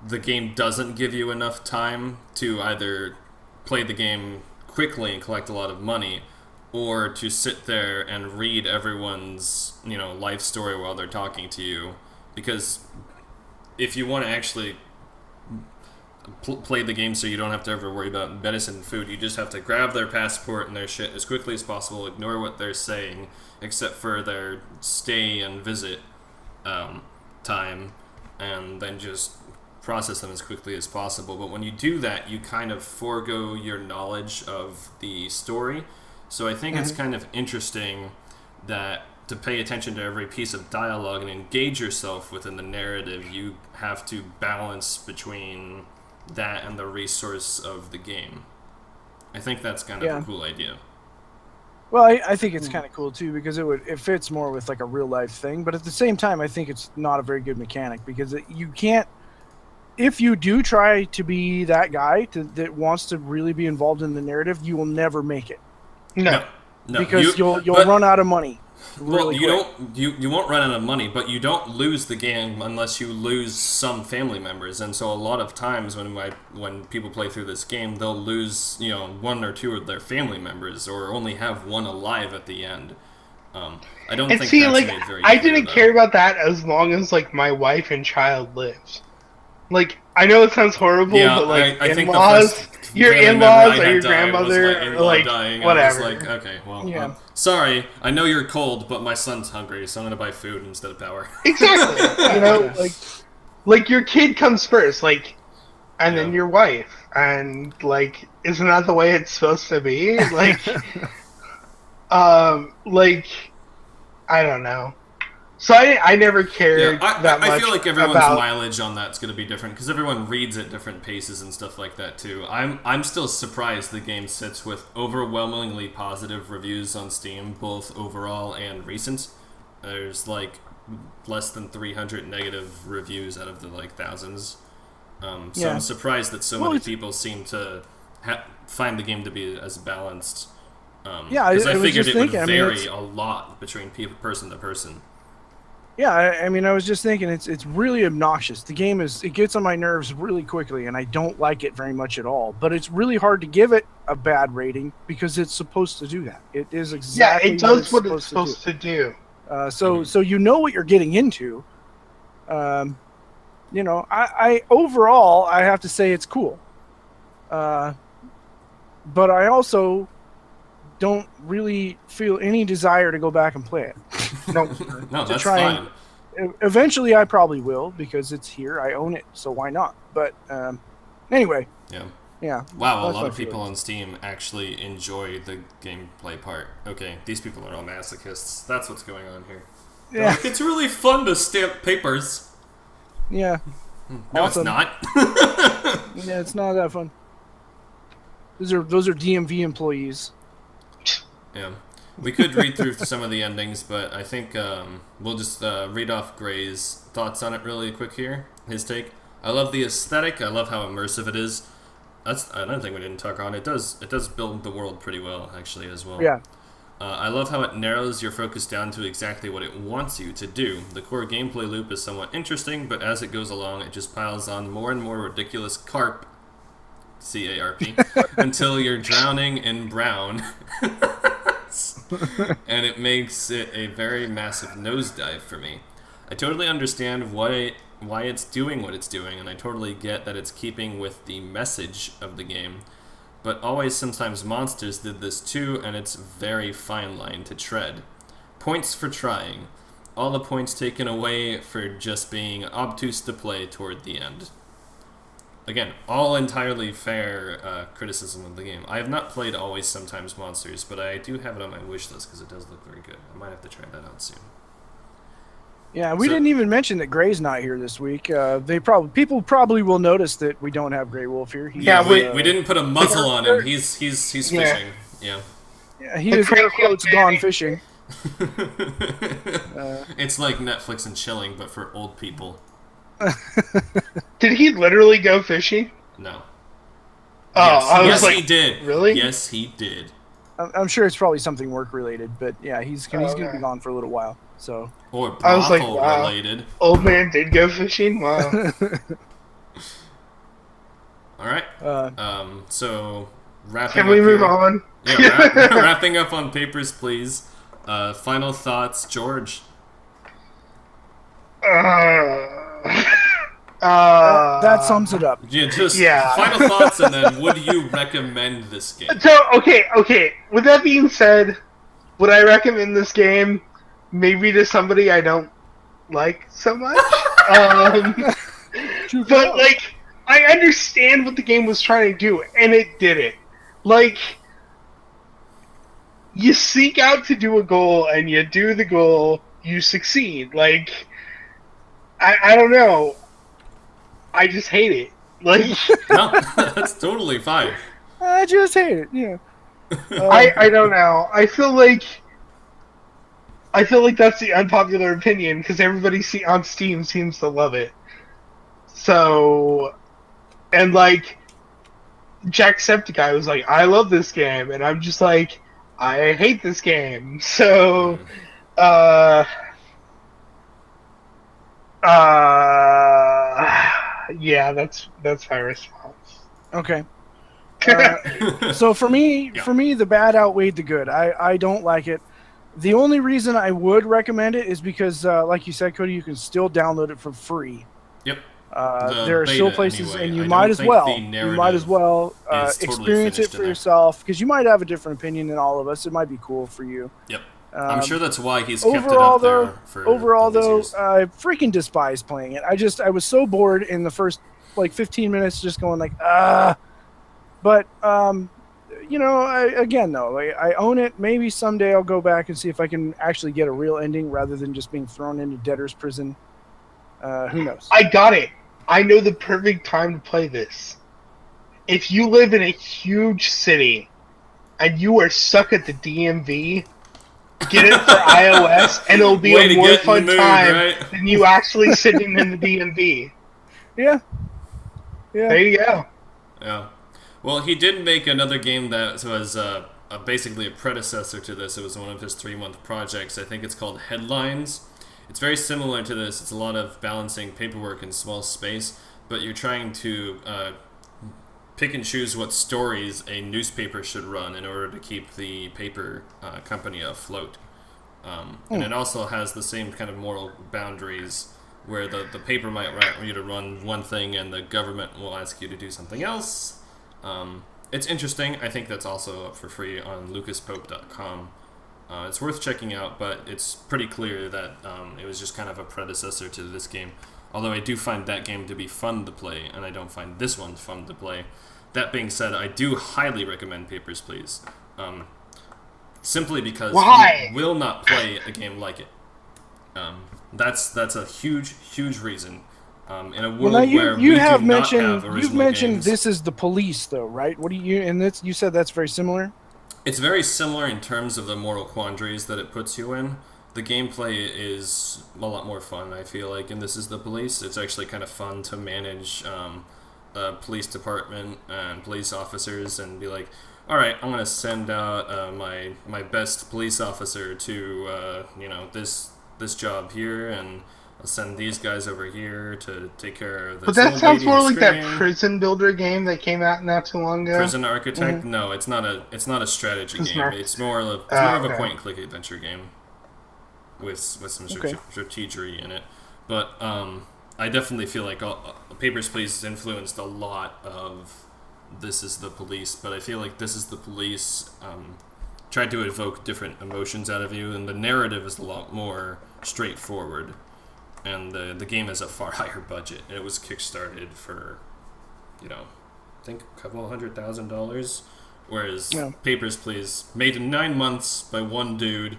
C: the game doesn't give you enough time to either play the game quickly and collect a lot of money, or to sit there and read everyone's life story while they're talking to you. Because if you want to actually play the game so you don't have to ever worry about medicine and food, you just have to grab their passport and their shit as quickly as possible, ignore what they're saying except for their stay and visit time, and then just process them as quickly as possible. But when you do that, you kind of forego your knowledge of the story. So I think it's kind of interesting that to pay attention to every piece of dialogue and engage yourself within the narrative, you have to balance between that and the resource of the game. I think that's kind of a cool idea.
A: Well, I think it's kind of cool too because it fits more with like a real life thing, but at the same time, I think it's not a very good mechanic because you can't. If you do try to be that guy that wants to really be involved in the narrative, you will never make it.
B: no.
A: Because you'll run out of money.
C: Well,
A: Really quick.
C: you won't run out of money, but you don't lose the game unless you lose some family members. And so a lot of times when people play through this game, they'll lose one or two of their family members, or only have one alive at the end. I don't
B: And
C: think
B: see,
C: that's
B: like,
C: made very
B: I
C: clear,
B: didn't
C: though.
B: care about that as long as, like, my wife and child lives. Like, I know it sounds horrible,
C: Yeah,
B: but, like,
C: I think the
B: in-laws,
C: first
B: your
C: family member
B: in-laws
C: I
B: or
C: had
B: your
C: die was my
B: grandmother,
C: in-law
B: or, like,
C: dying.
B: whatever.
C: I was like, okay, well,
A: Yeah.
C: sorry, I know you're cold, but my son's hungry, so I'm gonna buy food instead of power.
B: Exactly. Like, your kid comes first, like, and then
C: Yeah.
B: your wife. And, like, isn't that the way it's supposed to be? Like, like, I don't know. So I never cared that much
C: I feel like everyone's
B: about...
C: mileage on that's going to be different because everyone reads at different paces and stuff like that too. I'm still surprised the game sits with overwhelmingly positive reviews on Steam, both overall and recent. There's like less than 300 negative reviews out of the like thousands. So
A: Yeah.
C: I'm surprised that so
A: Well,
C: many
A: it's-
C: people seem to find the game to be as balanced.
A: Yeah,
C: because
A: I
C: I
A: was
C: figured
A: just
C: it would
A: thinking, I mean,
C: vary
A: it's-
C: a lot between person to person.
A: Yeah, I mean, I was just thinking it's really obnoxious. The game it gets on my nerves really quickly, and I don't like it very much at all. But it's really hard to give it a bad rating because it's supposed to do that. It is exactly
B: it does what it's supposed to do.
A: So you know what you're getting into. I overall I have to say it's cool. But I also don't really feel any desire to go back and play it.
B: No.
C: No,
A: To
C: that's
A: try
C: fine.
A: and- Eventually, I probably will because it's here. I own it, so why not? But anyway,
C: Yeah.
A: yeah.
C: Wow, a
A: that's
C: lot
A: my
C: of people
A: feelings.
C: on Steam actually enjoy the gameplay part. Okay, these people are all masochists. That's what's going on here. They're
A: Yeah,
C: like, it's really fun to stamp papers.
A: yeah,
C: No,
A: Awesome.
C: it's not.
A: yeah. It's not that fun. Those are DMV employees.
C: Yeah. We could read through some of the endings, but I think we'll just read off Gray's thoughts on it really quick here. His take. I love the aesthetic. I love how immersive it is. That's another thing we didn't talk on. It does build the world pretty well, actually, as well.
A: Yeah,
C: I love how it narrows your focus down to exactly what it wants you to do. The core gameplay loop is somewhat interesting, but as it goes along, it just piles on more and more ridiculous carp, C-A-R-P, until you're drowning in brown. And it makes it a very massive nosedive for me. I totally understand why it's doing what it's doing, and I totally get that it's keeping with the message of the game. But always sometimes monsters did this too, and it's very fine line to tread. Points for trying. All the points taken away for just being obtuse to play toward the end. Again, all entirely fair criticism of the game. I have not played Always Sometimes Monsters, but I do have it on my wish list because it does look very good. I might have to try that out soon.
A: yeah. We
C: So-
A: didn't even mention that Gray's not here this week. People probably will notice that we don't have Gray Wolf here. He's,
B: Yeah,
C: we didn't put a muzzle on him. He's fishing. Yeah.
A: Yeah, he is air quotes gone fishing.
C: It's like Netflix and chilling, but for old people.
B: Did he literally go fishing?
C: No.
B: Oh,
C: yes,
B: I was
C: yes,
B: like,
C: he did.
B: really?
C: Yes, he did.
A: I'm sure it's probably something work related, but yeah, he's gonna
B: Okay.
A: be gone for a little while. So
C: Or
B: I was like,
C: brothel
B: wow.
C: related.
B: Old man did go fishing? Wow.
C: All right. So wrapping.
B: Can we
C: up
B: move
C: here-
B: on?
C: Yeah, wrapping up on papers, please. Final thoughts, George.
A: that sums it up.
C: Yeah, just
B: Yeah.
C: final thoughts, and then would you recommend this game?
B: So, okay. With that being said, would I recommend this game? Maybe to somebody I don't like so much. But, like, I understand what the game was trying to do, and it did it. Like, you seek out to do a goal, and you do the goal, you succeed. Like, I don't know. I just hate it. Like,
C: No, that's totally fine.
A: I just hate it. Yeah.
B: I don't know. I feel like that's the unpopular opinion because everybody on Steam seems to love it. So, and like Jacksepticeye was like, I love this game, and I'm just like, I hate this game. So, yeah, that's my response.
A: Okay. So for me, the bad outweighed the good. I don't like it. The only reason I would recommend it is because, like you said, Cody, you can still download it for free.
C: Yep.
A: There are still
C: beta,
A: places,
C: anyway.
A: and you
C: I
A: might
C: don't
A: as
C: think
A: well.
C: the
A: You might as well
C: is totally
A: experience it
C: finished
A: for
C: in there.
A: yourself because you might have a different opinion than all of us. It might be cool for you.
C: Yep. I'm sure that's why he's kept it
A: Overall,
C: up there
A: though,
C: for
A: overall
C: all these
A: though,
C: years.
A: I freaking despise playing it. I was so bored in the first like 15 minutes, just going like But you know, I own it. Maybe someday I'll go back and see if I can actually get a real ending rather than just being thrown into debtor's prison. Who knows?
B: I got it. I know the perfect time to play this. If you live in a huge city and you are stuck at the DMV, get it for iOS and it'll be
C: Way
B: a
C: to
B: more
C: get in
B: fun
C: the mood,
B: time
C: right?
B: than you actually sitting in the DMV.
A: Yeah.
B: There you go.
C: Yeah. Well, he did make another game that was basically a predecessor to this. It was one of his 3-month projects. I think it's called Headlines. It's very similar to this. It's a lot of balancing paperwork in small space, but you're trying to pick and choose what stories a newspaper should run in order to keep the paper company afloat. And it also has the same kind of moral boundaries where the paper might want you to run one thing and the government will ask you to do something else. It's interesting. I think that's also up for free on lucaspope.com. It's worth checking out, but it's pretty clear that it was just kind of a predecessor to this game. Although I do find that game to be fun to play, and I don't find this one fun to play. That being said, I do highly recommend Papers, Please. Simply because you will not play a game like it. That's a huge reason. In a world where we do not have original
A: you've mentioned
C: games.
A: This Is the Police, though, right? What do you? And this, you said that's very similar.
C: It's very similar in terms of the moral quandaries that it puts you in. The gameplay is a lot more fun, I feel like, in This Is the Police. It's actually kind of fun to manage a police department and police officers and be like, all right, I'm going to send out my best police officer to this job here, and I'll send these guys over here to take care of this.
B: But that
C: old
B: sounds
C: lady
B: more
C: who's
B: like that
C: screaming.
B: Prison Builder game that came out not too long ago.
C: Prison Architect? No, it's not a strategy game. It's more of a point and click adventure game with some strategery in it. But I definitely feel like Papers, Please influenced a lot of This Is the Police, but I feel like This Is the Police tried to evoke different emotions out of you, and the narrative is a lot more straightforward. And the game has a far higher budget. And it was kickstarted for, I think a couple $100,000. Whereas Papers, Please, made in 9 months by one dude.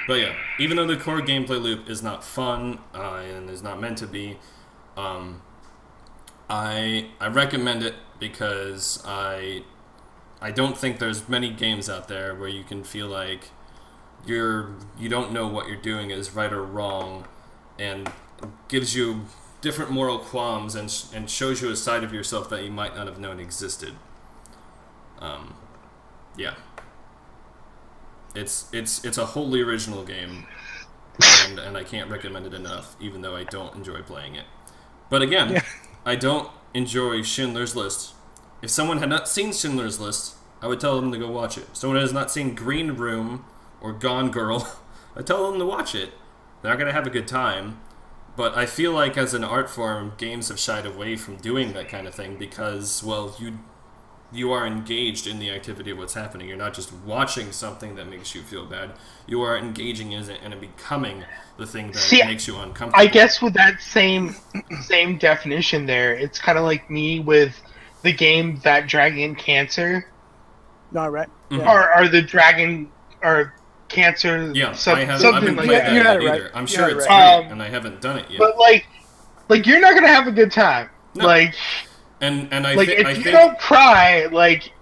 C: But yeah, even though the core gameplay loop is not fun and is not meant to be, I recommend it because I don't think there's many games out there where you can feel like you don't know what you're doing is right or wrong, and gives you different moral qualms and shows you a side of yourself that you might not have known existed. Yeah. It's a wholly original game, and I can't recommend it enough, even though I don't enjoy playing it. But again, I don't enjoy Schindler's List. If someone had not seen Schindler's List, I would tell them to go watch it. If someone has not seen Green Room or Gone Girl, I tell them to watch it. They're not going to have a good time. But I feel like as an art form, games have shied away from doing that kind of thing because, well, you are engaged in the activity of what's happening. You're not just watching something that makes you feel bad. You are engaging in it and becoming the thing that makes you uncomfortable.
B: I guess with that same definition there, it's kind of like me with the game That Dragon Cancer.
A: No, right?
C: Mm-hmm.
B: Or the Dragon or Cancer.
C: Yeah,
B: something
C: I've been
B: like
C: playing
B: that.
A: You had it
C: either.
A: right.
C: I'm
A: You
C: sure
A: had it
C: it's
A: right.
C: great, and I haven't done it yet.
B: But like you're not gonna have a good time.
C: No.
B: Like,
C: and I
B: like
C: think
B: if you don't cry, like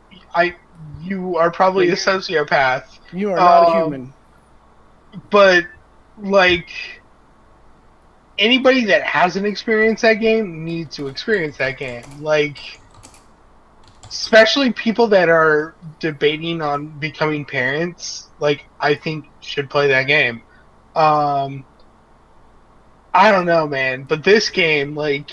B: you are probably a sociopath.
A: You are not a human.
B: But like anybody that hasn't experienced that game needs to experience that game. Like, especially people that are debating on becoming parents, like, I think should play that game. I don't know, man, but this game, like,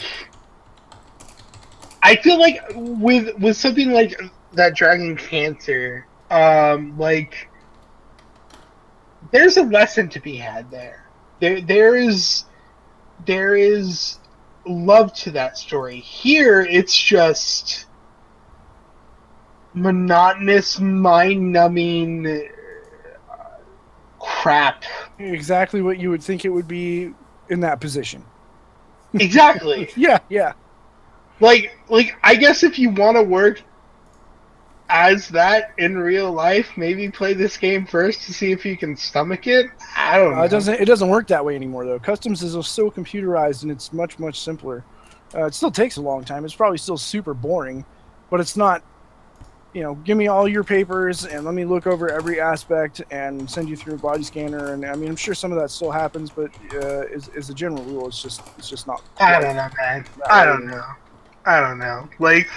B: I feel like with something like That Dragon Cancer, like, there's a lesson to be had there. There is love to that story. Here, it's just monotonous, mind-numbing crap.
A: Exactly what you would think it would be in that position.
B: Exactly.
A: Yeah.
B: Like I guess if you want to work as that in real life, maybe play this game first to see if you can stomach it. I don't know.
A: It doesn't work that way anymore, though. Customs is so computerized, and it's much simpler. It still takes a long time. It's probably still super boring, but it's not, give me all your papers and let me look over every aspect and send you through a body scanner. And I mean, I'm sure some of that still happens, but as a general rule, it's just not.
B: I don't know, man. I don't know. Like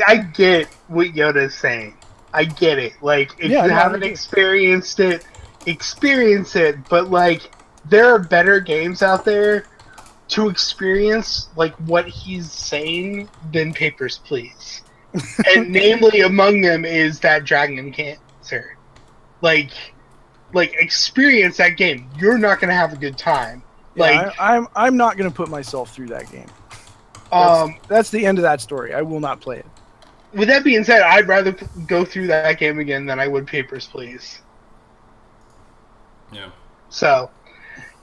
B: I get what Yoda's saying. I get it. Like, if you haven't experienced it, experience it. But, like, there are better games out there to experience, like, what he's saying than Papers, Please. And namely among them is That Dragon Cancer. Like, experience that game. You're not going to have a good time.
A: Yeah, I'm not going to put myself through that game. That's the end of that story. I will not play it.
B: with that being said, I'd rather go through that game again than I would Papers, Please.
C: Yeah.
B: So,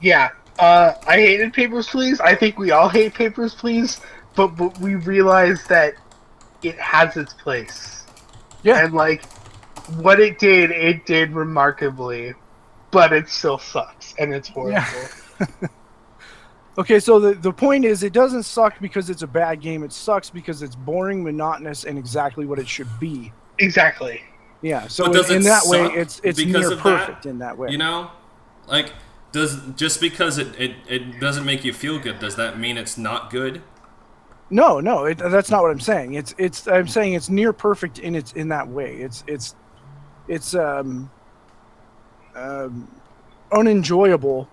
B: yeah. I hated Papers, Please. I think we all hate Papers, Please. But we realized that it has its place.
A: Yeah.
B: And, like, what it did remarkably. But it still sucks. And it's horrible.
A: Yeah. Okay, so the point is, it doesn't suck because it's a bad game. It sucks because it's boring, monotonous, and exactly what it should be.
B: Exactly.
A: Yeah. So
C: But does
A: in
C: it
A: that way,
C: suck
A: it's
C: because
A: near
C: of
A: perfect
C: that?
A: in that way.
C: You know, like just because it doesn't make you feel good, does that mean it's not good?
A: No, that's not what I'm saying. I'm saying it's near perfect in that way. It's unenjoyable,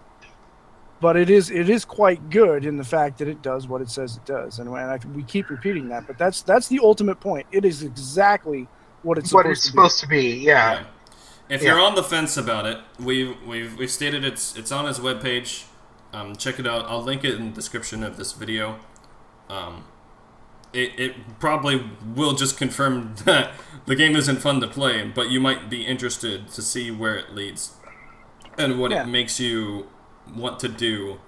A: but it is quite good in the fact that it does what it says it does, and we keep repeating that. But that's the ultimate point. It is exactly what it's
B: supposed to be. Yeah.
C: If you're on the fence about it, we've stated it's on his webpage. Check it out. I'll link it in the description of this video. It probably will just confirm that the game isn't fun to play, but you might be interested to see where it leads and what it makes you want to do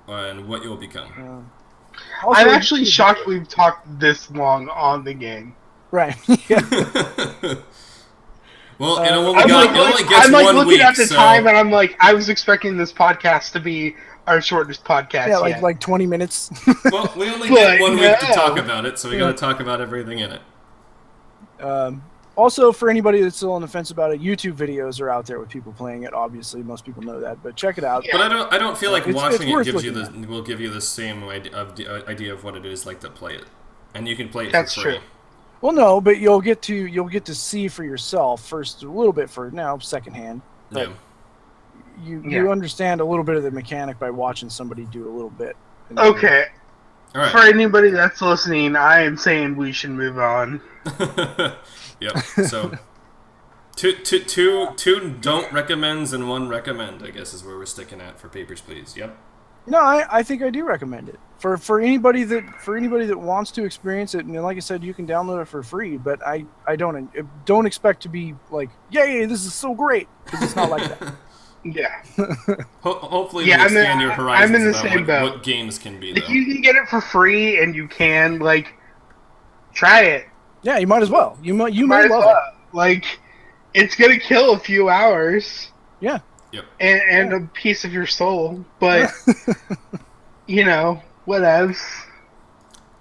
C: and what you'll become.
A: Also,
B: I'm actually shocked we've talked this long on the game.
A: Right. Yeah.
C: Well, it only
B: I'm
C: gets
B: like
C: 1
B: looking
C: week,
B: at the
C: so...
B: time, and I'm like, I was expecting this podcast to be our shortest podcast
A: Yeah,
B: yet.
A: like 20 minutes.
C: Well, we only get 1 week to
B: no.
C: talk about it, so we got to talk about everything in it.
A: Also, for anybody that's still on the fence about it, YouTube videos are out there with people playing it. Obviously, most people know that, but check it out.
C: But I don't feel like watching it
A: worth
C: gives you
A: looking
C: will give you the same idea of what it is like to play it, and you can play it
B: That's
C: for free.
B: true.
A: Well, no, but you'll get to see for yourself first, a little bit for now, secondhand. But you understand a little bit of the mechanic by watching somebody do a little bit.
B: Okay.
C: All right.
B: For anybody that's listening, I am saying we should move on.
C: Yep. So, two don't recommends and one recommend, I guess, is where we're sticking at for Papers, Please. Yep.
A: No, I think I do recommend it for anybody that wants to experience it. And like I said, you can download it for free. But I don't expect to be like, yay, this is so great, because it's not like that.
B: Yeah.
C: Hopefully, you expand your horizons
B: I'm in the
C: about
B: same boat.
C: what games can be.
B: If
C: Though.
B: you can get it for free and you can, like, try it.
A: Yeah, you might as well. You might
B: Might as
A: love
B: well.
A: it.
B: Like, it's gonna kill a few hours.
A: Yeah.
C: Yep.
B: And a piece of your soul, but you know, whatevs.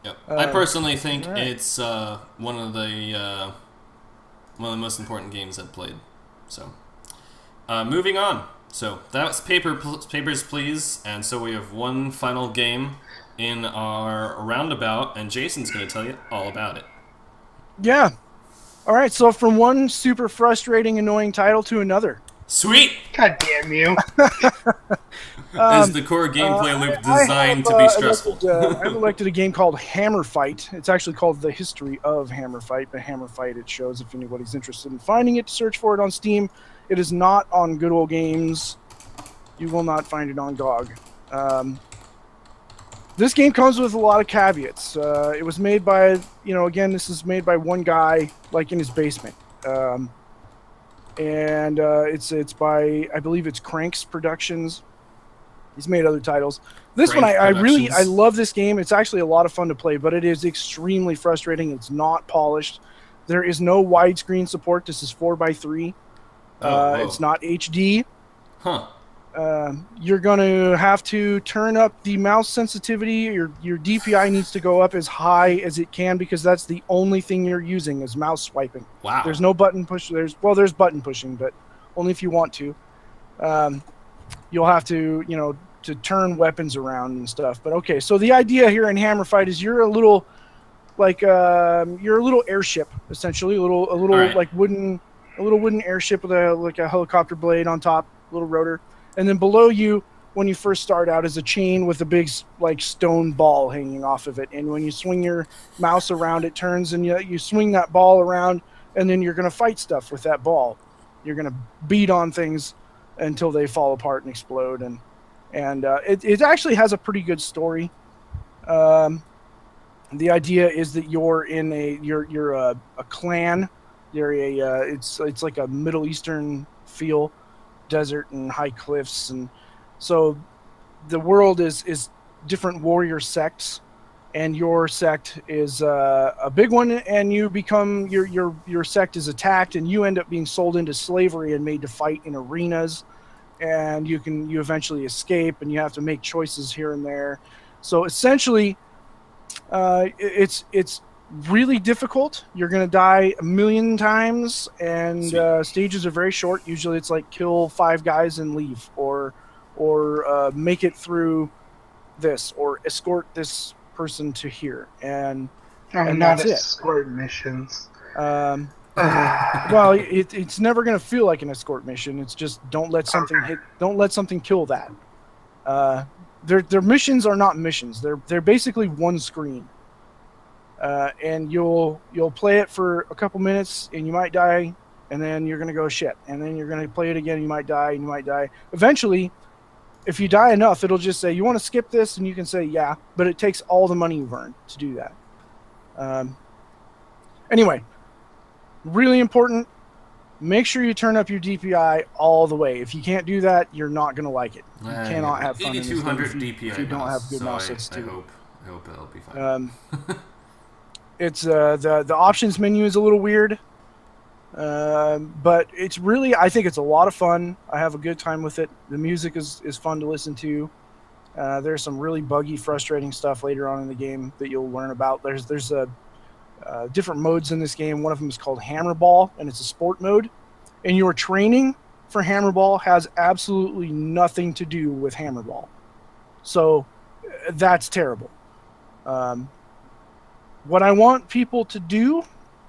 C: Yep. I personally think it's one of the most important games I've played. So, moving on. So that's Papers, Please, and so we have one final game in our roundabout, and Jason's going to tell you all about it.
A: Yeah. All right. So from one super frustrating, annoying title to another.
C: Sweet!
B: God damn you.
C: Is the core gameplay loop designed to be stressful?
A: I've elected a game called Hammer Fight. It's actually called The History of Hammer Fight, but Hammer Fight it shows if anybody's interested in finding it. Search for it on Steam. It is not on Good Old Games. You will not find it on GOG. This game comes with a lot of caveats. It was made by, this is made by one guy, like in his basement. And it's by, I believe it's Cranks Productions. He's made other titles. This one, I love this game. It's actually a lot of fun to play, but it is extremely frustrating. It's not polished. There is no widescreen support. This is 4:3. It's not HD.
C: Huh.
A: You're going to have to turn up the mouse sensitivity. Your DPI needs to go up as high as it can, because that's the only thing you're using is mouse swiping.
C: Wow.
A: There's no button push. There's button pushing, but only if you want to. You'll have to, to turn weapons around and stuff. But okay, so the idea here in Hammer Fight is you're a little airship, essentially, a little
C: right.
A: wooden airship with a helicopter blade on top, little rotor. And then below you, when you first start out, is a chain with a big stone ball hanging off of it. And when you swing your mouse around, it turns, and you swing that ball around, and then you're going to fight stuff with that ball. You're going to beat on things until they fall apart and explode. And it actually has a pretty good story. The idea is that you're in you're a clan. You're it's like a Middle Eastern feel, desert and high cliffs, and so the world is different warrior sects, and your sect is a big one, and you become your sect is attacked, and you end up being sold into slavery and made to fight in arenas, and you eventually escape, and you have to make choices here and there. So essentially, it's really difficult. You're gonna die a million times, and stages are very short. Usually, it's like kill 5 guys and leave, or make it through this, or escort this person to here, and
B: not
A: that's it.
B: escort missions.
A: Well, it's never gonna feel like an escort mission. It's just don't let something kill that. Their missions are not missions. They're basically one screen, and you'll play it for a couple minutes, and you might die, and then you're gonna go shit, and then you're gonna play it again. And you might die, and you might die. Eventually, if you die enough, it'll just say you want to skip this, and you can say yeah, but it takes all the money you've earned to do that. Anyway, really important. Make sure you turn up your DPI all the way. If you can't do that, you're not going to like it. You cannot have fun in this game
C: 8200 DPI
A: if you don't have good
C: so
A: mouse sets too.
C: I hope it'll be fine.
A: It's the options menu is a little weird, but it's really, I think it's a lot of fun. I have a good time with it. The music is fun to listen to. There's some really buggy, frustrating stuff later on in the game that you'll learn about. There's different modes in this game. One of them is called Hammerball, and it's a sport mode. And your training for Hammerball has absolutely nothing to do with Hammerball. So that's terrible. What I want people to do,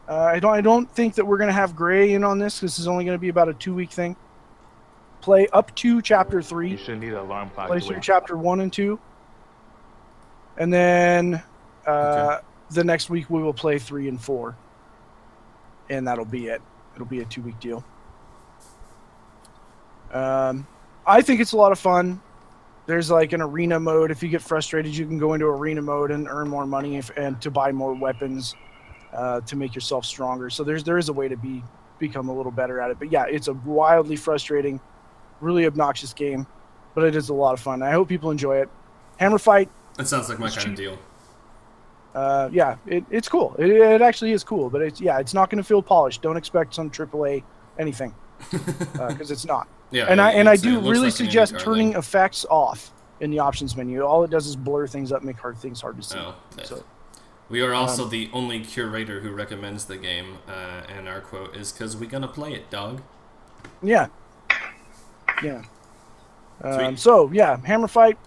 A: I don't think that we're going to have Gray in on this. This is only going to be about a 2-week thing. Play up to Chapter 3.
F: You shouldn't need an alarm clock.
A: Play through Chapter 1 and 2. And then... the next week we will play 3 and 4, and that'll be it. It'll be a 2-week deal. I think it's a lot of fun. There's like an arena mode. If you get frustrated, you can go into arena mode and earn more money and to buy more weapons to make yourself stronger. So there is a way to become a little better at it. But yeah, it's a wildly frustrating, really obnoxious game, but it is a lot of fun. I hope people enjoy it. Hammer Fight.
C: That sounds like my kind of deal.
A: Yeah, it's cool. It actually is cool, but it's not going to feel polished. Don't expect some AAA anything, because it's not.
C: Yeah,
A: and I do really
C: like
A: suggest turning effects off in the options menu. All it does is blur things up, make things hard to see.
C: Oh, nice.
A: So,
C: we are also the only curator who recommends the game, and our quote is "'Cause we gonna play it, dog."
A: Yeah. So yeah, Hammer Fight.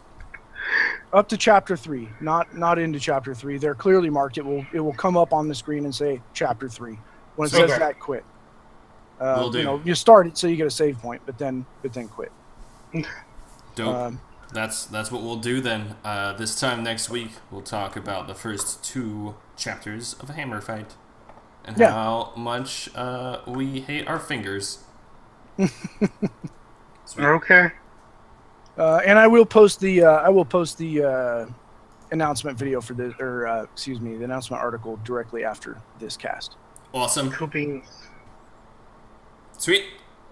A: Up to Chapter 3, not into Chapter 3. They're clearly marked. It will come up on the screen and say Chapter 3. When it says that, quit.
C: Will do.
A: You start it so you get a save point, but then quit.
C: Dope. That's what we'll do then. This time next week, we'll talk about the first 2 chapters of Hammer Fight and how much we hate our fingers.
B: Okay.
A: And I will post the announcement video for the the announcement article directly after this cast.
C: Awesome.
B: Cool beans.
C: Sweet.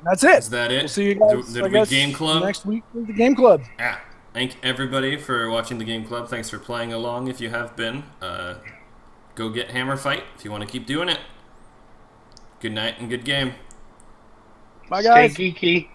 A: That's it.
C: Is that it?
A: We'll see you guys.
C: Did we Game Club
A: next week with the Game Club?
C: Yeah. Thank everybody for watching the Game Club. Thanks for playing along. If you have been, go get Hammer Fight if you want to keep doing it. Good night and good game.
A: Bye, guys.
B: Stay geeky.